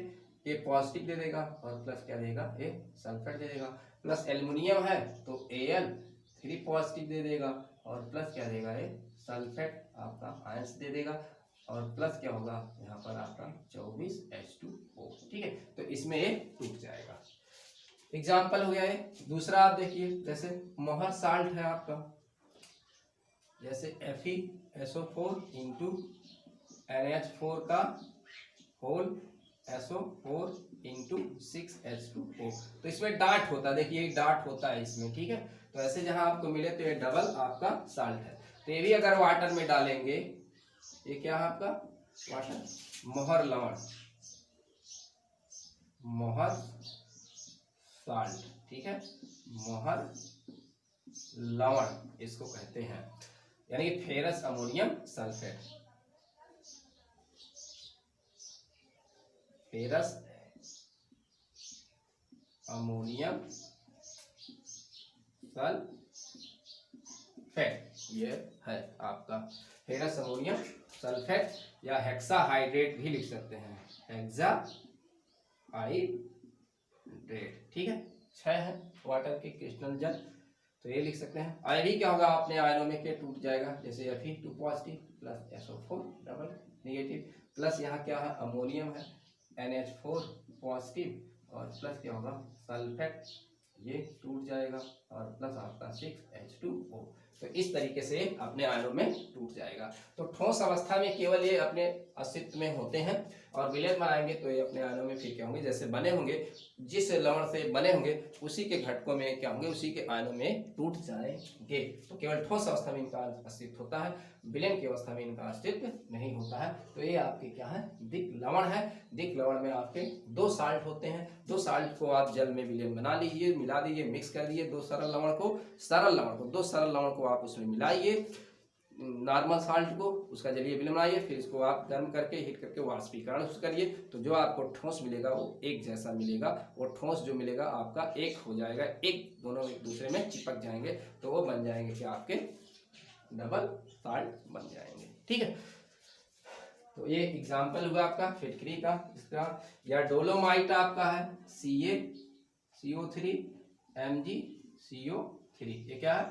ये पॉजिटिव दे देगा और प्लस क्या देगा, ये सल्फेट दे देगा। प्लस एल्युमिनियम है तो Al3 पॉजिटिव दे देगा और प्लस क्या देगा, ये सल्फेट आपका आयंस दे देगा और प्लस क्या होगा यहाँ पर आपका 24H2O। ठीक है, तो इसमें ये टूट जाएगा। एग्जाम्पल हो गया ये। दूसरा आप देखिए, जैसे मोहर साल्ट है आपका, जैसे FeSO4 इंटू NH4 का होल SO4 इंटू 6H2O। तो इसमें डाट होता है, देखिए डाट होता है इसमें। ठीक है, तो ऐसे जहां आपको मिले तो ये डबल आपका साल्ट है। तो ये भी अगर वाटर में डालेंगे, ये क्या है आपका वाटर, मोहर लवण, मोहर साल्ट। ठीक है, मोहर लवण इसको कहते हैं, यानी ferrous ammonium sulphate, ferrous ammonium sulphate, ये है आपका फेरस अमोनियम सल्फेट, या हेक्साहाइड्रेट भी लिख सकते हैं, हेक्साहाइड्रेट। ठीक है, 6 है वाटर के क्रिस्टल जल, तो ये लिख सकते हैं। आयरी क्या होगा, अपने आयनों में के टूट जाएगा, जैसे Fe2 positive plus SO4 double negative, plus यहाँ क्या है, अमोनियम है, NH4 पॉजिटिव और प्लस क्या होगा, सल्फेट, ये टूट जाएगा और प्लस आपका 6H2O। तो इस तरीके से अपने आयनों में टूट जाएगा। तो ठोस अवस्था में केवल ये अपने अस्तित्व में होते हैं, और विलयन बनाएंगे तो ये अपने आयनों में फिर क्या होंगे, जैसे बने होंगे, जिस लवण से बने होंगे उसी के घटकों में क्या होंगे, उसी के आयनों में टूट जाएंगे। तो केवल ठोस अवस्था में इनका अस्तित्व होता है, विलयन की अवस्था में इनका अस्तित्व नहीं होता है। तो ये आपके क्या है, दिक् लवण है। दिक् लवण में आपके 2 साल्ट होते हैं। 2 साल्ट को आप जल में विलयन बना लीजिए, मिला दीजिए, मिक्स कर दिए 2 सरल लवण को, 2 सरल लवण को आप उसमें मिलाइए, नॉर्मल साल्ट को, उसका जलीय विलयन बनाइए, फिर इसको आप गर्म करके हीट करके वाष्पीकरण करिए, तो जो आपको ठोस मिलेगा वो एक जैसा मिलेगा। और ठोस जो मिलेगा आपका एक हो जाएगा, एक दोनों एक दूसरे में चिपक जाएंगे, तो वो बन जाएंगे क्या, आपके डबल साल्ट बन जाएंगे। ठीक है, तो ये एग्जाम्पल हुआ आपका फिटकरी का, इसका। या डोलोमाइट आपका है CaCO3 MgCO3, ये क्या है,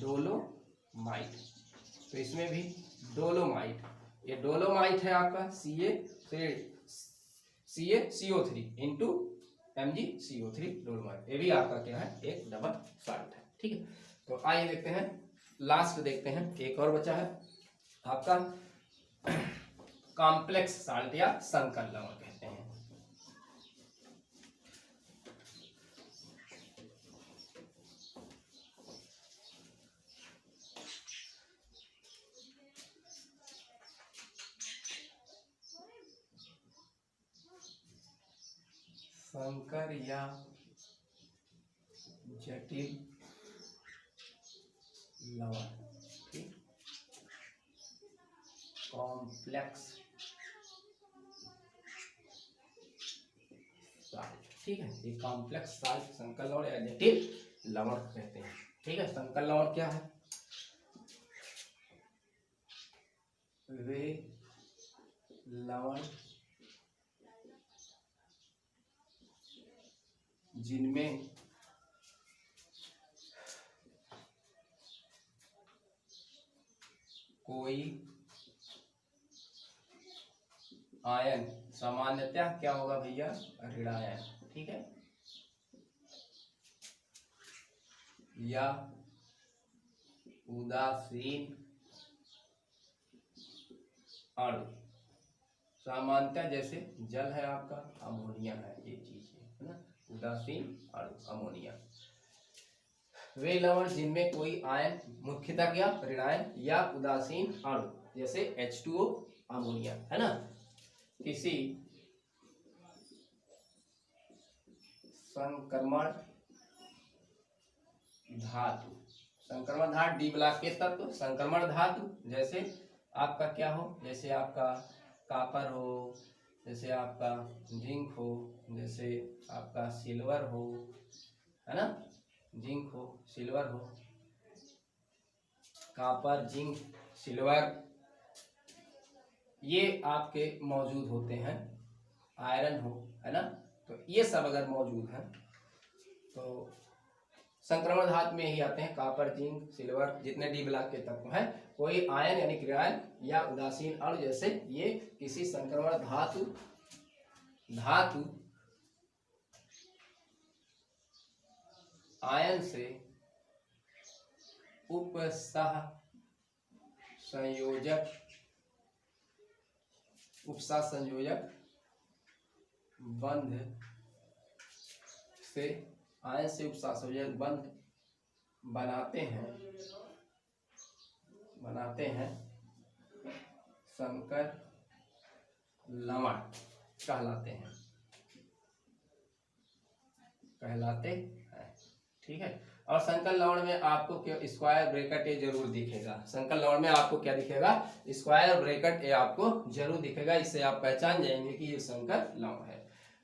डोलोमाइट। तो इसमें भी डोलोमाइट, ये डोलोमाइट है आपका CaCO3 इंटू MgCO3 डोलोमाइट, ये भी आपका क्या है, एक डबल साल्ट है। ठीक है, तो आइए देखते हैं, लास्ट देखते हैं, एक और बचा है आपका कॉम्प्लेक्स साल्ट या संकर लवण कहते हैं। संकर या जटिल लवण, ठीक, कॉम्प्लेक्स साल्ट। ठीक है, ये कॉम्प्लेक्स साल्ट संकर लवण या जटिल लवण कहते हैं। ठीक है, संकर लवण क्या है, वे लवण जिनमें कोई आयन, सामान्यतः क्या होगा भैया, ऋणायन, ठीक है, या उदासीन अणु, सामान्यतः जैसे जल है आपका, अमोनिया है, ये चीज है ना, उदासीन अणु अमोनिया। वे लवण जिनमें कोई आयन, मुख्यतः क्या, ऋणायन या उदासीन अणु, जैसे H2O अमोनिया, है ना, किसी संक्रमण धातु, संक्रमण धातु डी ब्लॉक के तत्व, संक्रमण धातु जैसे आपका क्या हो, जैसे आपका कॉपर हो, जैसे आपका जिंक हो, जैसे आपका सिल्वर हो, है ना, जिंक हो, सिल्वर हो, कॉपर, जिंक, सिल्वर, ये आपके मौजूद होते हैं, आयरन हो, है ना, तो ये सब अगर मौजूद है तो संक्रमण धातु में ही आते हैं, कॉपर, जिंक, सिल्वर, जितने डी ब्लॉक के तत्व हैं, कोई आयन यानी ऋणायन या उदासीन अणु, जैसे ये किसी संक्रमण धातु आयन से उपसह संयोजक बंध से, आयन से उपसह संयोजक बंध बनाते हैं संकर लवण कहलाते हैं। ठीक है, और संकर लवण में आपको क्या स्क्वायर ब्रैकेट ये जरूर दिखेगा, संकर लवण में आपको क्या दिखेगा, स्क्वायर ब्रैकेट ये आपको जरूर दिखेगा, इससे आप पहचान जाएंगे कि ये संकर लवण है।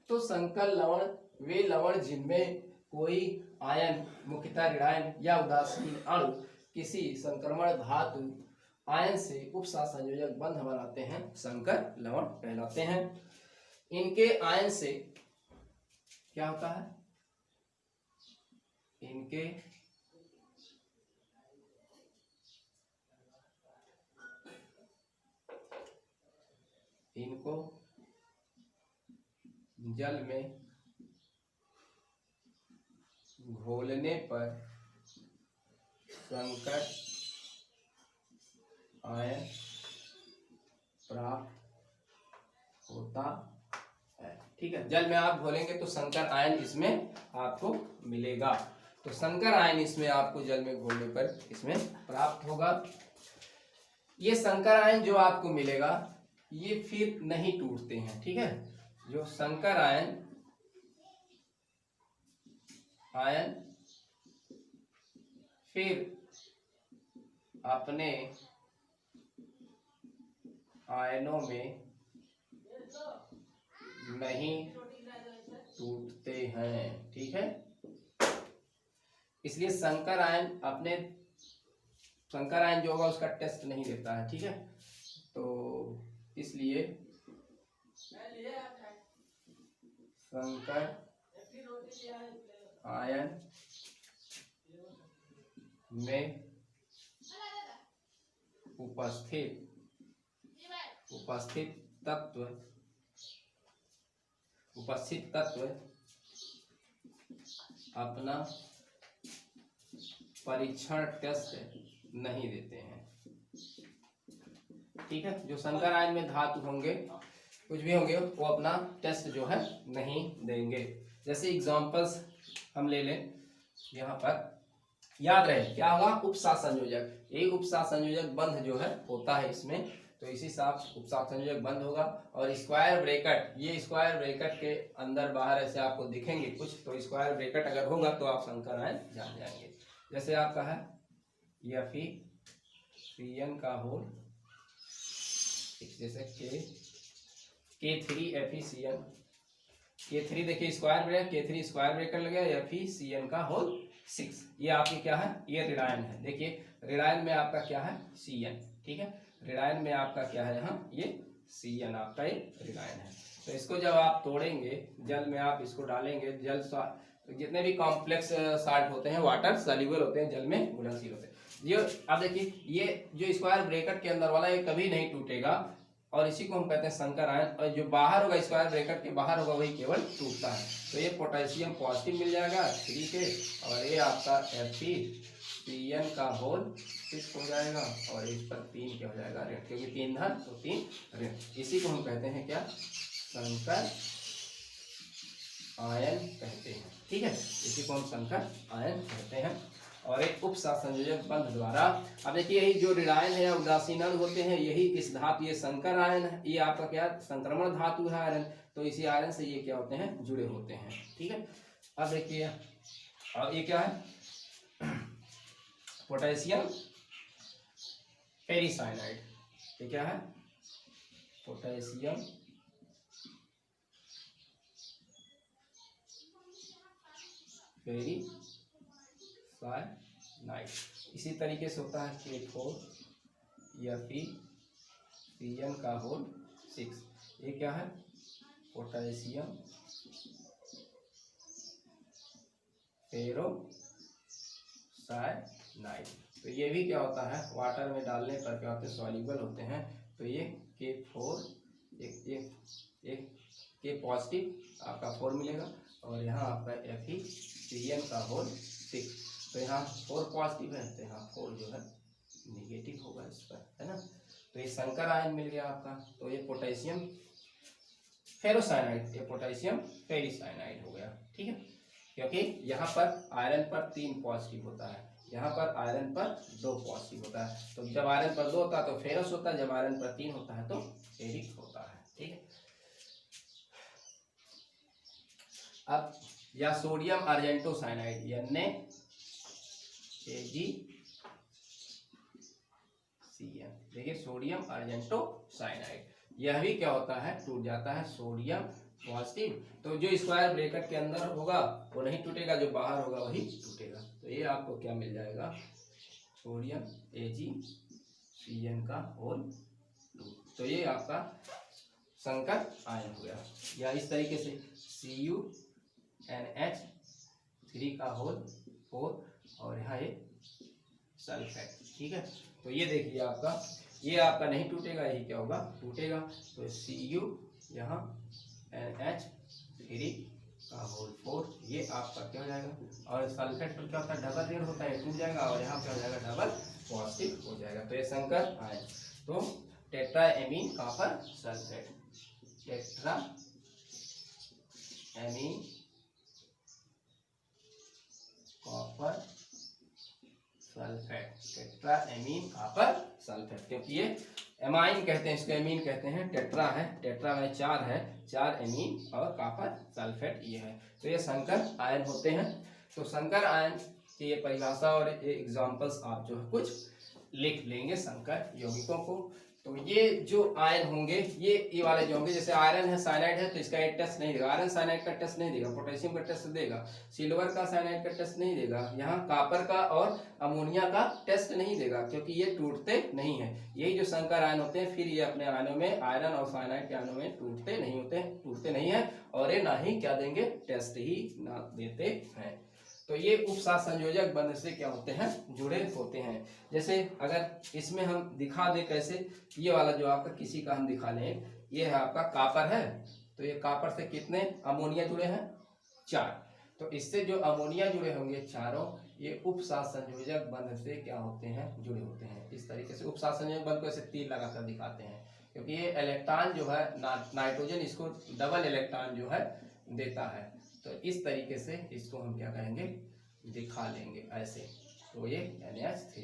तो संकर लवण वे लवण जिनमें कोई आयन, मुख्यतः ऋणायन या उदासीन अणु, किसी संक्रमण धातु आयन से उपसह संयोजक बंध बनाते हैं, संकर लवण कहलाते हैं। इनके आयन से क्या होता है, इनको जल में घोलने पर संकर आयन प्राप्त होता है। ठीक है, जल में आप घोलेंगे तो संकर आयन इसमें आपको मिलेगा। तो संकर आयन इसमें आपको जल में घोलने पर इसमें प्राप्त होगा। ये संकर आयन जो आपको मिलेगा ये फिर नहीं टूटते हैं। ठीक है, जो संकर आयन फिर अपने आयनों में नहीं टूटते हैं। ठीक है, इसलिए संकर आयन जो होगा उसका टेस्ट नहीं देता है। ठीक है, तो इसलिए संकर आयन में उपस्थित तत्व अपना परीक्षण टेस्ट नहीं देते हैं। ठीक है, जो संकर आयन में धातु होंगे कुछ भी होंगे वो अपना टेस्ट जो है नहीं देंगे। जैसे एग्जांपल्स हम ले लें, यहाँ पर याद रहे क्या होगा, उपसात संयोजक। ये उपसात संयोजक बंध जो है होता है इसमें, तो इसी साथ उपसात संयोजक बंद होगा। और स्क्वायर ब्रैकेट, ये स्क्वायर ब्रैकेट के अंदर बाहर ऐसे आपको दिखेंगे कुछ, तो स्क्वायर ब्रैकेट अगर होगा तो आप संकर आयन जान जाएंगे। जैसे आपका है FeCN का होल, जैसे K3FeCN, K3 देखिए square bracket, K3 square bracket लग गया, FeCN का होल 6। ये आपकी क्या है, ये ऋणायन है। देखिए ऋणायन में आपका क्या है CN। ठीक है, ऋणायन में आपका क्या है यहाँ, ये CN आपका ये ऋणायन है। तो इसको जब आप तोड़ेंगे जल में, आप इसको डालेंगे, जल तो जितने भी कॉम्प्लेक्स साल्ट होते हैं वाटर सॉल्युबल होते हैं, जल में घुलनशील होते हैं। ये अब देखिए ये जो स्क्वायर ब्रैकेट के अंदर वाला ये कभी नहीं टूटेगा, और इसी को हम कहते हैं संकर आयन। और जो बाहर होगा स्क्वायर ब्रैकेट के बाहर होगा वही केवल टूटता है। तो ये पोटेशियम पॉजिटिव मिल जाएगा 3 के, और ये आपका FeCN का होल 6 हो जाएगा, और इस पर 3 क्या हो जाएगा, ऋण, क्योंकि 3 धन तो 3 ऋण। इसी को हम कहते हैं क्या, संकर आयन कहते हैं। ठीक है, इसी को हम संकर आयन कहते हैं। और एक उपसात संयोजक बंध द्वारा, अब देखिए यही जो ऋणायन है या उदासीन होते हैं, यही इस धातु, ये संकर आयन है, ये आपका क्या संक्रमण धातु है आयरन, तो इसी आयरन से ये क्या होते हैं, जुड़े होते हैं। ठीक है, अब देखिए और ये क्या है, पोटेशियम पेरिसाइनाइड। ये क्या है, पोटेशियम पेरिसाइनाइड। इसी तरीके से होता है K4FeCN का होल 6। ये क्या है, पोटेशियम पेरोसाइनाइड। तो ये भी क्या होता है, वाटर में डालने पर क्या होते हैं, सॉल्युबल होते हैं। तो ये K4 K पॉजिटिव आपका 4 मिलेगा, और यहाँ आपका FeCN का होल 6। तो यहाँ 4 पॉजिटिव है, तो यहाँ 4 जो है निगेटिव होगा इस पर, है ना। तो ये संकर आयन मिल गया आपका। तो ये पोटेशियम फेरोसाइनाइड, ये पोटेशियम पेरिसाइनाइड हो गया। ठीक है, क्योंकि यहाँ पर आयरन पर 3 पॉजिटिव होता है, यहाँ पर आयरन पर 2 पॉजिटिव होता है। तो जब आयरन पर 2 होता है तो फेरस होता है, जब आयरन पर 3 होता है तो फेरिक होता है। ठीक है, अब या सोडियम अर्जेंटोसाइनाइड NaAgCN। देखिए सोडियम अर्जेंटोसाइनाइड, यह भी क्या होता है, टूट जाता है, सोडियम पॉजिटिव। तो जो स्क्वायर ब्रैकेट के अंदर होगा वो नहीं टूटेगा, जो बाहर होगा वही टूटेगा। तो ये आपको क्या मिल जाएगा, सोडियम AgCN का होल 2। तो ये आपका संकर आयन हो गया। या इस तरीके से CuNH3 का होल 4, और यहाँ ये सल्फेट। ठीक है, तो ये देखिए आपका, ये आपका नहीं टूटेगा, यही क्या होगा, टूटेगा। तो Cu यहाँ NH3 का होल 4, ये आपका क्या हो जाएगा, और सल्फेट पर क्या होता है, डबल ऋण होता है, टूट जाएगा, और यहाँ क्या हो जाएगा, डबल पॉजिटिव हो जाएगा। तो ये संकर आयन, तो tetra amine copper sulphate, tetra amine copper sulphate, tetra amine copper sulphate, क्योंकि ये एमाइन कहते हैं इसको, एमीन कहते हैं, टेट्रा है, टेट्रा में 4 है, 4 एमीन और कॉपर सल्फेट ये है। तो ये संकर आयन होते हैं। तो संकर आयन की ये परिभाषा और ये एग्जांपल्स आप जो है कुछ लिख लेंगे संकर यौगिकों को। तो ये जो आयन होंगे, ये वाले जो होंगे, जैसे आयरन है, साइनाइड है, तो इसका एक टेस्ट नहीं देगा, आयरन साइनाइड का टेस्ट नहीं देगा, पोटेशियम का टेस्ट देगा, सिल्वर का साइनाइड का टेस्ट नहीं देगा, यहाँ कॉपर का और अमोनिया का टेस्ट नहीं देगा, क्योंकि ये टूटते नहीं है। यही जो संकर आयन होते हैं, फिर ये अपने आयनों में, आयरन और साइनाइड के आयनों में टूटते नहीं है, और ये ना ही क्या देंगे, टेस्ट ही ना देते हैं। तो ये उपसात संयोजक बंध से क्या होते हैं, जुड़े होते हैं। जैसे अगर इसमें हम दिखा दें कैसे, ये वाला जो आपका किसी का हम दिखा लें, ये है आपका कॉपर है, तो ये कॉपर से कितने अमोनिया जुड़े हैं, 4। तो इससे जो अमोनिया जुड़े होंगे चारों, ये उपसात संयोजक बंध से क्या होते हैं, जुड़े होते हैं। इस तरीके से उपसात संयोजक बंध को ऐसे तीर लगाकर दिखाते हैं, क्योंकि ये इलेक्ट्रॉन जो है नाइट्रोजन इसको डबल इलेक्ट्रॉन जो है देता है। तो इस तरीके से इसको हम क्या करेंगे, दिखा लेंगे ऐसे। तो ये NH3,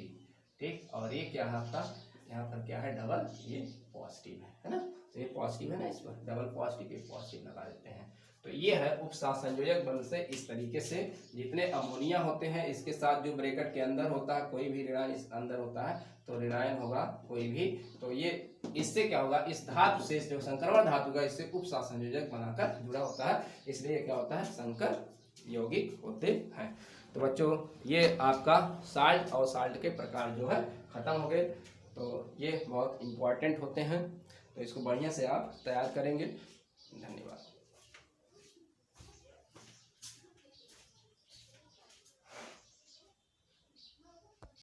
ठीक, और ये क्या है आपका, यहाँ पर क्या है, डबल, ये पॉजिटिव है ना, तो ये पॉजिटिव है ना, इस पर डबल पॉजिटिव, ये पॉजिटिव लगा देते हैं। तो ये है उपसात संयोजक बंध से। इस तरीके से जितने अमोनिया होते हैं, इसके साथ जो ब्रैकेट के अंदर होता है, कोई भी ऋणायन इस अंदर होता है, तो ऋणायन होगा कोई भी, तो ये इससे क्या होगा, इस धातु से जो संक्रमण धातु का, इससे उपसात संयोजक बनाकर जुड़ा होता है, इसलिए क्या होता है, संकर यौगिक होते हैं। तो बच्चों ये आपका साल्ट और साल्ट के प्रकार जो है खत्म हो गए। तो ये बहुत इंपॉर्टेंट होते हैं, तो इसको बढ़िया से आप तैयार करेंगे। धन्यवाद।